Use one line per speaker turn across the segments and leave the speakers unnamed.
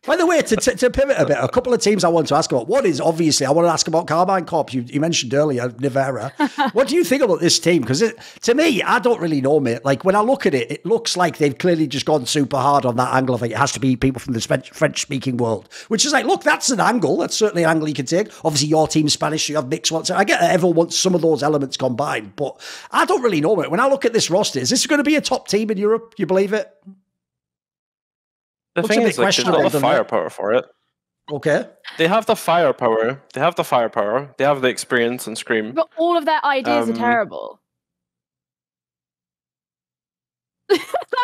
By the way, to pivot a bit, a couple of teams I want to ask about. One is, obviously, I want to ask about Karmine Corp. You mentioned earlier, Nivera. What do you think about this team? Because to me, I don't really know, mate. Like, when I look at it, it looks like they've clearly just gone super hard on that angle of like, it has to be people from the French-speaking world. Which is like, look, that's an angle. That's certainly an angle you can take. Obviously, your team's Spanish, so you have mixed ones. I get that everyone wants some of those elements combined, but I don't really know, mate. When I look at this roster, is this going to be a top team in Europe? You believe it?
The thing is, like, they've got the firepower for it.
Okay.
They have the firepower. They have the experience and Scream.
But all of their ideas are terrible.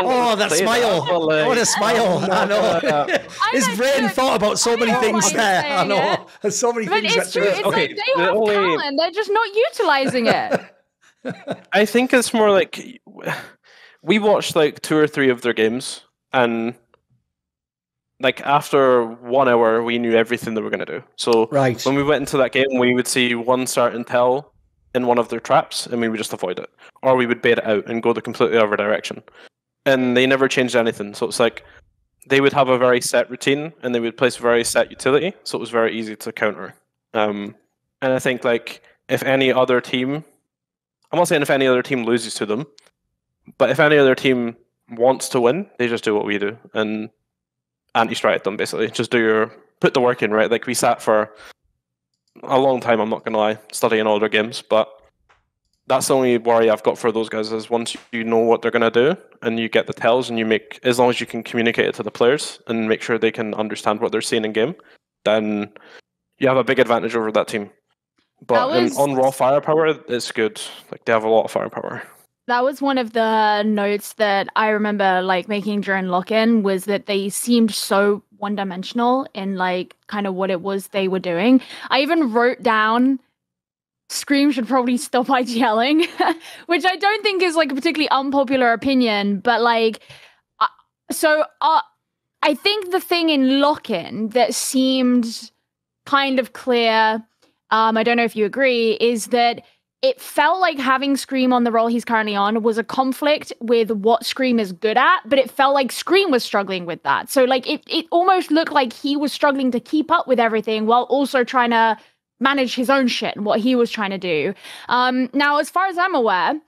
Oh, that smile. What a smile. I know. His brain thought about so many things there. I know. There's so many things.
But it's true. It's like they have talent. They're just not utilizing it.
I think it's more like we watched like 2 or 3 of their games, and like after 1 hour, we knew everything they were going to do. So when we went into that game, we would see one start and tell in one of their traps, and we would just avoid it, or we would bait it out and go the completely other direction. And they never changed anything. So it's like they would have a very set routine, and they would place a very set utility. So it was very easy to counter. And I think like if any other team, I'm not saying if any other team loses to them, but if any other team wants to win, they just do what we do and anti-strike them, basically. Just put the work in, right? Like we sat for a long time, I'm not going to lie, studying all their games, but that's the only worry I've got for those guys is once you know what they're going to do and you get the tells and as long as you can communicate it to the players and make sure they can understand what they're seeing in game, then you have a big advantage over that team. But on raw firepower, it's good. Like they have a lot of firepower.
That was one of the notes that I remember like making during lock-in, was that they seemed so one-dimensional in like kind of what it was they were doing. I even wrote down Scream should probably stop IGLing, which I don't think is like a particularly unpopular opinion, but like I think the thing in lock-in that seemed kind of clear, I don't know if you agree, is that it felt like having Scream on the role he's currently on was a conflict with what Scream is good at, but it felt like Scream was struggling with that. So like it almost looked like he was struggling to keep up with everything while also trying to manage his own shit and what he was trying to do. Now, as far as I'm aware,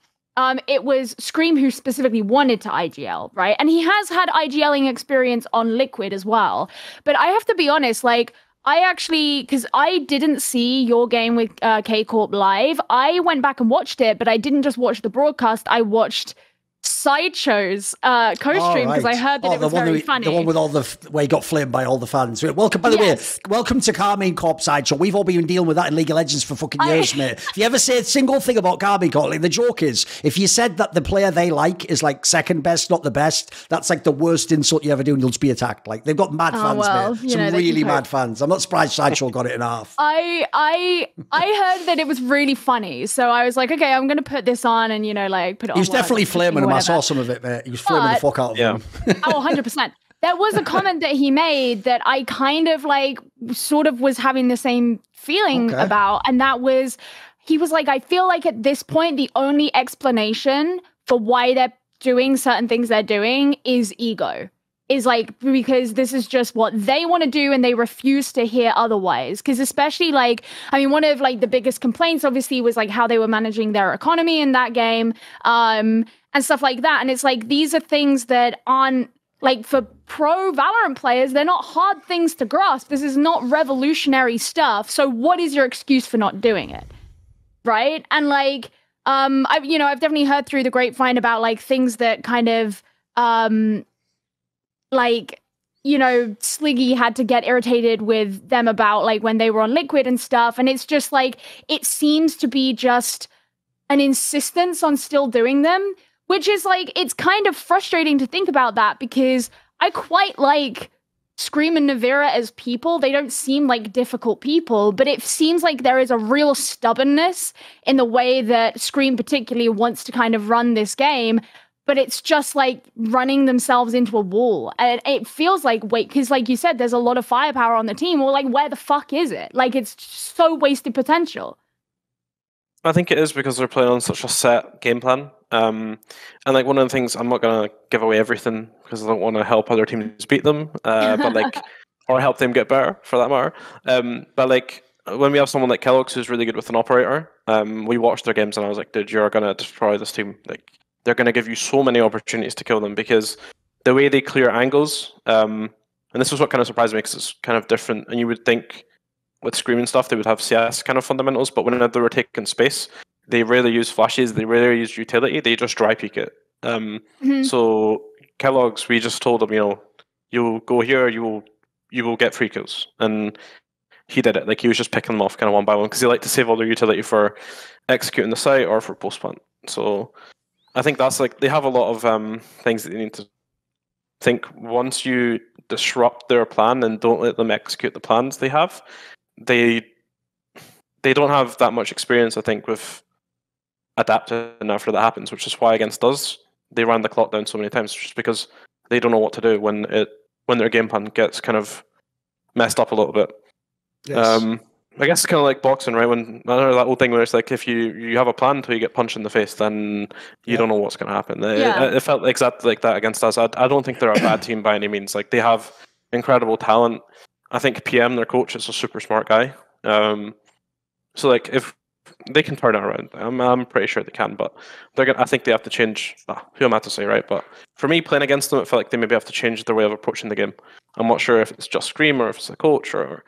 it was Scream who specifically wanted to IGL, right? And he has had IGLing experience on Liquid as well. But I have to be honest, like, I actually, because I didn't see your game with K Corp live, I went back and watched it, but I didn't just watch the broadcast, I watched Sideshow's co-stream because I heard that it was very funny.
The one with all where he got flamed by all the fans. Welcome, by the way, welcome to Karmine Corp Sideshow. We've all been dealing with that in League of Legends for fucking years, mate. If you ever say a single thing about Karmine Corp, like the joke is, if you said that the player they like is like second best, not the best, that's like the worst insult you ever do and you'll just be attacked. Like they've got mad fans, mate. Some really mad fans. I'm not surprised Sideshow got it in half.
I heard that it was really funny, so I was like, okay, I'm gonna put this on and like put it on.
He was definitely flaming him. I saw some of it, mate. He was flaming the fuck out of him.
Oh, 100%. There was a comment that he made that I kind of like sort of was having the same feeling about, and that was, he was like, I feel like at this point the only explanation for why they're doing certain things they're doing is ego. Is like, because this is just what they want to do and they refuse to hear otherwise. Because especially like, I mean, one of like the biggest complaints obviously was like how they were managing their economy in that game and stuff like that. And it's like, these are things that aren't like, for pro Valorant players, they're not hard things to grasp. This is not revolutionary stuff. So what is your excuse for not doing it? Right? And like, I've definitely heard through the grapevine about like things that kind of, like, Sliggy had to get irritated with them about like when they were on Liquid and stuff. And it's just like, it seems to be just an insistence on still doing them, which is like, it's kind of frustrating to think about that because I quite like Scream and Nivera as people. They don't seem like difficult people, but it seems like there is a real stubbornness in the way that Scream particularly wants to kind of run this game. But it's just like running themselves into a wall. And it feels like, because like you said, there's a lot of firepower on the team. Well, like, where the fuck is it? Like, it's so wasted potential.
I think it is because they're playing on such a set game plan. And like one of the things, I'm not going to give away everything because I don't want to help other teams beat them. But like or help them get better, for that matter. But like when we have someone like Kellogg's who's really good with an operator, we watched their games and I was like, dude, you're gonna destroy this team. Like they're gonna give you so many opportunities to kill them because the way they clear angles, and this was what kind of surprised me because it's kind of different. And you would think with Scream and stuff they would have CS kind of fundamentals, but when they were taking space, they rarely use flashes, they rarely use utility, they just dry peek it. So Kellogg's, we just told him, you'll go here, you will get free kills, and he did it. Like he was just picking them off kind of one by one because he liked to save all their utility for executing the site or for post plant. So I think that's like they have a lot of things that they need to think. Once you disrupt their plan and don't let them execute the plans they have, they don't have that much experience, I think, with adapting after that happens, which is why against us they ran the clock down so many times, just because they don't know what to do when their game plan gets kind of messed up a little bit. Yes. I guess it's kind of like boxing, right? When that old thing where it's like if you have a plan until you get punched in the face, then you don't know what's going to happen. It felt exactly like that against us. I don't think they're a bad team by any means. Like they have incredible talent. I think PM, their coach, is a super smart guy. So like if they can turn it around, I'm pretty sure they can. But I think they have to change. Who am I to say, right? But for me, playing against them, it felt like they maybe have to change their way of approaching the game. I'm not sure if it's just Scream or if it's the coach or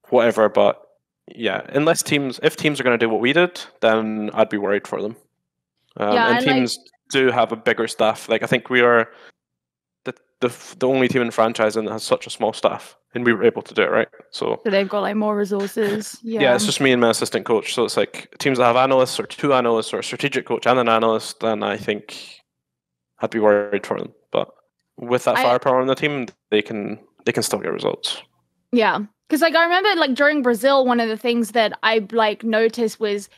whatever. But yeah, if teams are going to do what we did, then I'd be worried for them. And teams do have a bigger staff. Like I think we are the only team in the franchise that has such a small staff, and we were able to do it, right? So
they've got like more resources.
Yeah, it's just me and my assistant coach. So it's like teams that have analysts or 2 analysts or a strategic coach and an analyst, then I think I'd be worried for them. But with that firepower on the team, they can still get results.
Yeah, because like I remember like during Brazil, one of the things that I like noticed was,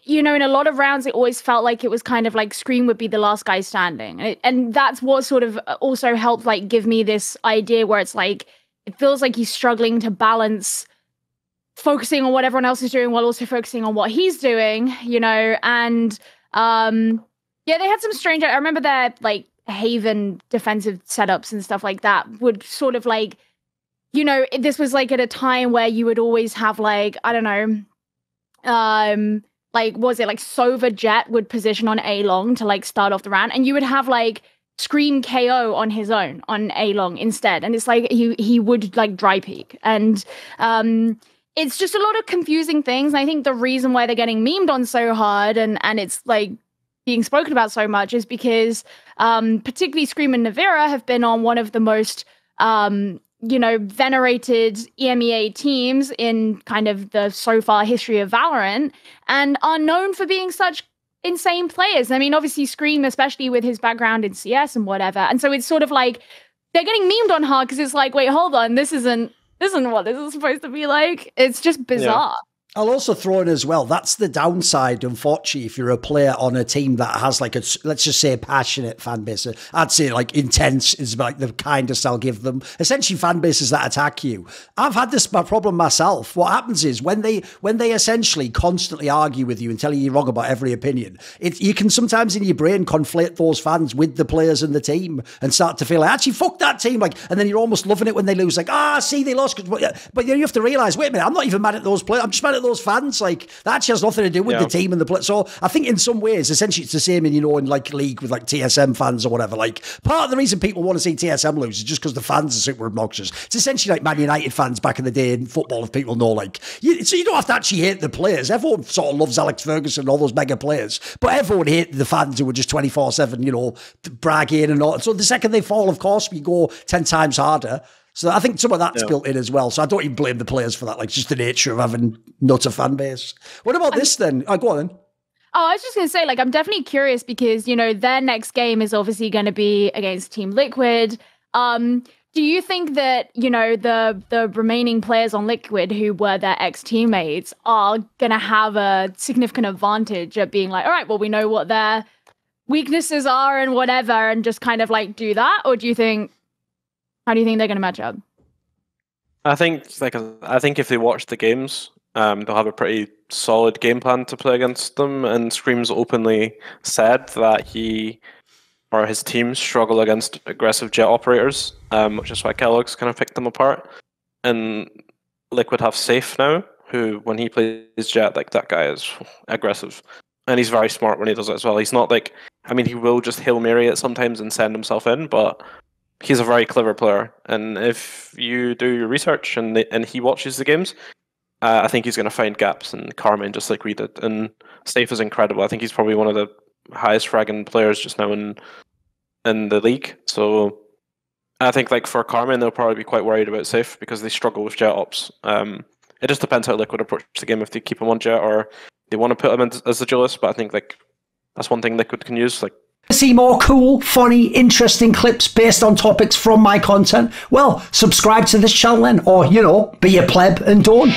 in a lot of rounds, it always felt like it was kind of like Scream would be the last guy standing. And that's what sort of also helped like give me this idea where it's like, it feels like he's struggling to balance focusing on what everyone else is doing while also focusing on what he's doing, and they had some strange, I remember their like Haven defensive setups and stuff like that would sort of like, this was like at a time where you would always have like, I don't know, like, was it like Sova Jet would position on A long to like start off the round, and you would have like Scream KO on his own on A long instead, and it's like he would like dry peek, and it's just a lot of confusing things. And I think the reason why they're getting memed on so hard and it's like being spoken about so much is because particularly Scream and Navira have been on one of the most venerated EMEA teams in kind of the so far history of Valorant, and are known for being such insane players. I mean, obviously Scream, especially with his background in CS and whatever. And so it's sort of like they're getting memed on hard because it's like, wait, hold on, this isn't what this is supposed to be like. It's just bizarre.
Yeah. I'll also throw in as well, that's the downside, unfortunately, if you're a player on a team that has like let's just say passionate fan base. I'd say like intense is like the kindest I'll give them. Essentially fan bases that attack you. I've had this problem myself. What happens is when they essentially constantly argue with you and tell you you're wrong about every opinion, you can sometimes in your brain conflate those fans with the players and the team and start to feel like, actually, fuck that team. Like, and then you're almost loving it when they lose. Like, see, they lost. But you have to realise, wait a minute, I'm not even mad at those players. I'm just mad at those fans. Like that actually has nothing to do with the team and the play. So I think in some ways, essentially, it's the same in like league with like TSM fans or whatever. Like part of the reason people want to see TSM lose is just because the fans are super obnoxious. It's essentially like Man United fans back in the day in football, if people know. Like so you don't have to actually hate the players. Everyone sort of loves Alex Ferguson and all those mega players, but everyone hated the fans who were just 24/7, bragging and all. So the second they fall, of course, we go 10 times harder. So I think some of that's built in as well. So I don't even blame the players for that. Like, it's just the nature of having nuts of fan base. What about this then? Go on then.
Oh, I was just going to say, like, I'm definitely curious because, their next game is obviously going to be against Team Liquid. Do you think that, the remaining players on Liquid who were their ex-teammates are going to have a significant advantage at being like, all right, well, we know what their weaknesses are and whatever, and just kind of like do that? Or how do you think they're going to match up?
I think if they watch the games, they'll have a pretty solid game plan to play against them. And Scream's openly said that he or his team struggle against aggressive jet operators, which is why Kellogg's kind of picked them apart. and Liquid have Safe now, who when he plays Jet, like that guy is aggressive, and he's very smart when he does it as well. He's not like, I mean, he will just Hail Mary it sometimes and send himself in, but he's a very clever player. And if you do your research and he watches the games, I think he's going to find gaps in Karmine just like we did. And Safe is incredible. I think he's probably one of the highest fragging players just now in the league. So I think like for Karmine, they'll probably be quite worried about Safe because they struggle with Jet ops. It just depends how Liquid approach the game, if they keep him on Jet or they want to put him in as the duelist. But I think like that's one thing Liquid can use. Like,
see more cool, funny, interesting clips based on topics from my content? Well, subscribe to this channel then, or, you know, be a pleb and don't.